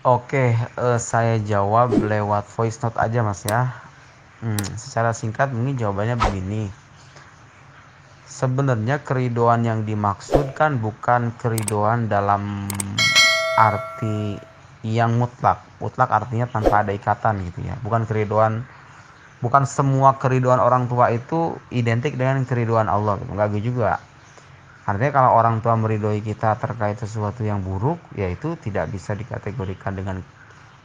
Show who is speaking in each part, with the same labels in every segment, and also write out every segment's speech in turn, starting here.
Speaker 1: Oke, saya jawab lewat voice note aja Mas ya. Secara singkat mungkin jawabannya begini. Sebenarnya keridoan yang dimaksud kan bukan keridoan dalam arti yang mutlak. Mutlak artinya tanpa ada ikatan gitu ya. Bukan semua keridoan orang tua itu identik dengan keridoan Allah gitu. Enggak gitu juga. Artinya kalau orang tua meridhoi kita terkait sesuatu yang buruk, yaitu tidak bisa dikategorikan dengan,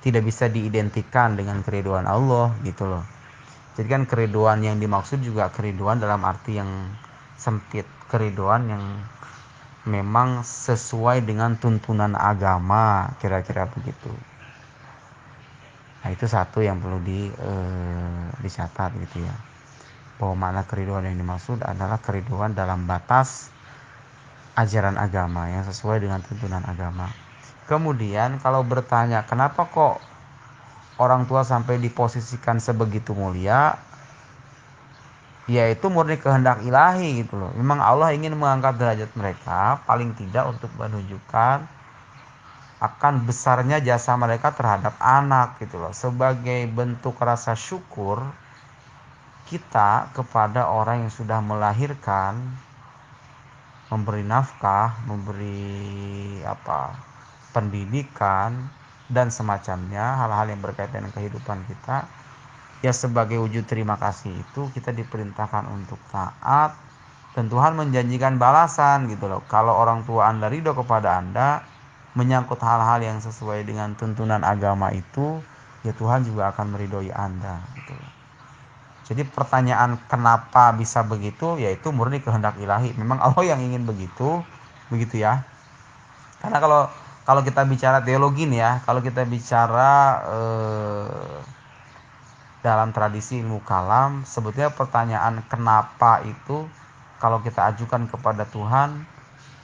Speaker 1: tidak bisa diidentikan dengan keriduan Allah gitu loh. Jadi kan keriduan yang dimaksud juga keriduan dalam arti yang sempit, keriduan yang memang sesuai dengan tuntunan agama, kira-kira begitu. Nah itu satu yang perlu dicatat gitu ya, bahwa makna keriduan yang dimaksud adalah keriduan dalam batas ajaran agama yang sesuai dengan tuntunan agama. Kemudian kalau bertanya kenapa kok orang tua sampai diposisikan sebegitu mulia, yaitu murni kehendak ilahi gitu loh. Memang Allah ingin mengangkat derajat mereka paling tidak untuk menunjukkan akan besarnya jasa mereka terhadap anak gitu loh, sebagai bentuk rasa syukur kita kepada orang yang sudah melahirkan, memberi nafkah, memberi pendidikan dan semacamnya, hal-hal yang berkaitan dengan kehidupan kita. Ya sebagai wujud terima kasih itu kita diperintahkan untuk taat, dan Tuhan menjanjikan balasan gitu loh. Kalau orang tua Anda ridho kepada Anda menyangkut hal-hal yang sesuai dengan tuntunan agama itu, ya Tuhan juga akan meridhoi Anda gitu loh. Jadi pertanyaan kenapa bisa begitu, yaitu murni kehendak ilahi. Memang Allah yang ingin begitu ya. Karena kalau kita bicara teologi nih ya, kalau kita bicara dalam tradisi ilmu kalam, sebetulnya pertanyaan kenapa itu kalau kita ajukan kepada Tuhan,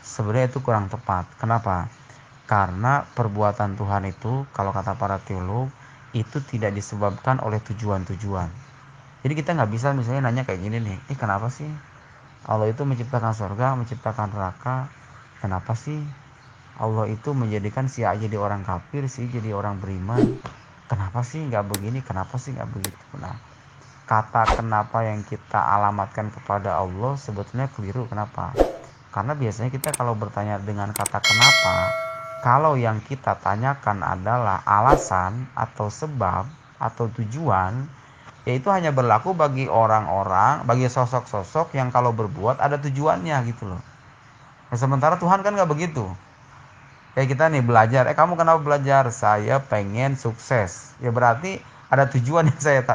Speaker 1: sebenarnya itu kurang tepat. Kenapa? Karena perbuatan Tuhan itu, kalau kata para teolog, itu tidak disebabkan oleh tujuan-tujuan. Jadi kita nggak bisa misalnya nanya kayak gini nih, kenapa sih Allah itu menciptakan surga, menciptakan neraka? Kenapa sih Allah itu menjadikan si A jadi orang kafir, si jadi orang beriman? Kenapa sih nggak begini? Kenapa sih nggak begitu? Nah, kata kenapa yang kita alamatkan kepada Allah sebetulnya keliru. Kenapa? Karena biasanya kita kalau bertanya dengan kata kenapa, kalau yang kita tanyakan adalah alasan atau sebab atau tujuan, yaitu hanya berlaku bagi orang-orang, bagi sosok-sosok yang kalau berbuat ada tujuannya gitu loh. Nah, sementara Tuhan kan nggak begitu. Kayak kita nih belajar, kamu kenapa belajar? Saya pengen sukses. Ya berarti ada tujuan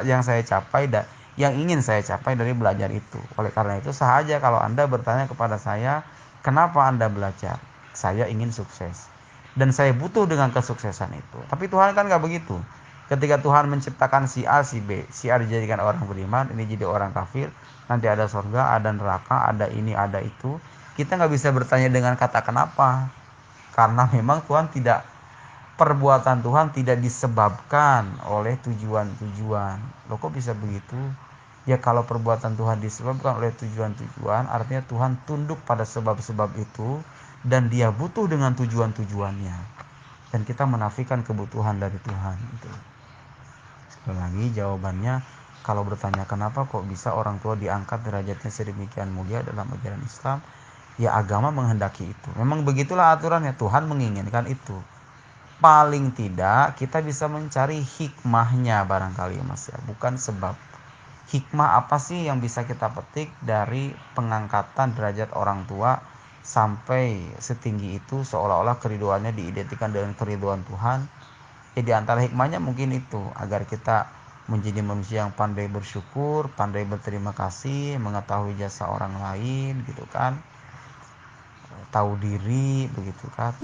Speaker 1: yang saya capai dan yang ingin saya capai dari belajar itu. Oleh karena itu sahaja kalau Anda bertanya kepada saya, kenapa Anda belajar? Saya ingin sukses dan saya butuh dengan kesuksesan itu. Tapi Tuhan kan nggak begitu. Ketika Tuhan menciptakan si A, si B, si A dijadikan orang beriman, ini jadi orang kafir, nanti ada surga, ada neraka, ada ini, ada itu. Kita nggak bisa bertanya dengan kata kenapa. Karena memang perbuatan Tuhan tidak disebabkan oleh tujuan-tujuan. Loh kok bisa begitu? Ya kalau perbuatan Tuhan disebabkan oleh tujuan-tujuan, artinya Tuhan tunduk pada sebab-sebab itu dan dia butuh dengan tujuan-tujuannya. Dan kita menafikan kebutuhan dari Tuhan itu. Sekali lagi jawabannya, kalau bertanya kenapa kok bisa orang tua diangkat derajatnya sedemikian mulia dalam ajaran Islam, ya agama menghendaki itu. Memang begitulah aturannya, Tuhan menginginkan itu. Paling tidak kita bisa mencari hikmahnya barangkali Mas ya, bukan sebab. Hikmah apa sih yang bisa kita petik dari pengangkatan derajat orang tua sampai setinggi itu, seolah-olah keriduannya diidentikan dengan keriduan Tuhan. Ya di antara hikmahnya mungkin itu, agar kita menjadi manusia yang pandai bersyukur, pandai berterima kasih, mengetahui jasa orang lain gitu kan, tahu diri begitu kan,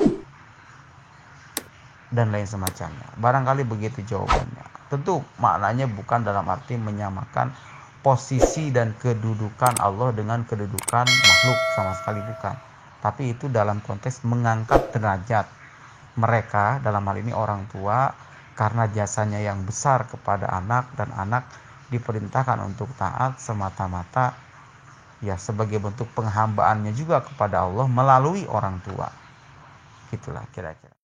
Speaker 1: dan lain semacamnya. Barangkali begitu jawabannya. Tentu maknanya bukan dalam arti menyamakan posisi dan kedudukan Allah dengan kedudukan makhluk, sama sekali bukan. Tapi itu dalam konteks mengangkat derajat mereka, dalam hal ini orang tua, karena jasanya yang besar kepada anak, dan anak diperintahkan untuk taat semata-mata ya sebagai bentuk penghambaannya juga kepada Allah melalui orang tua. Itulah kira-kira.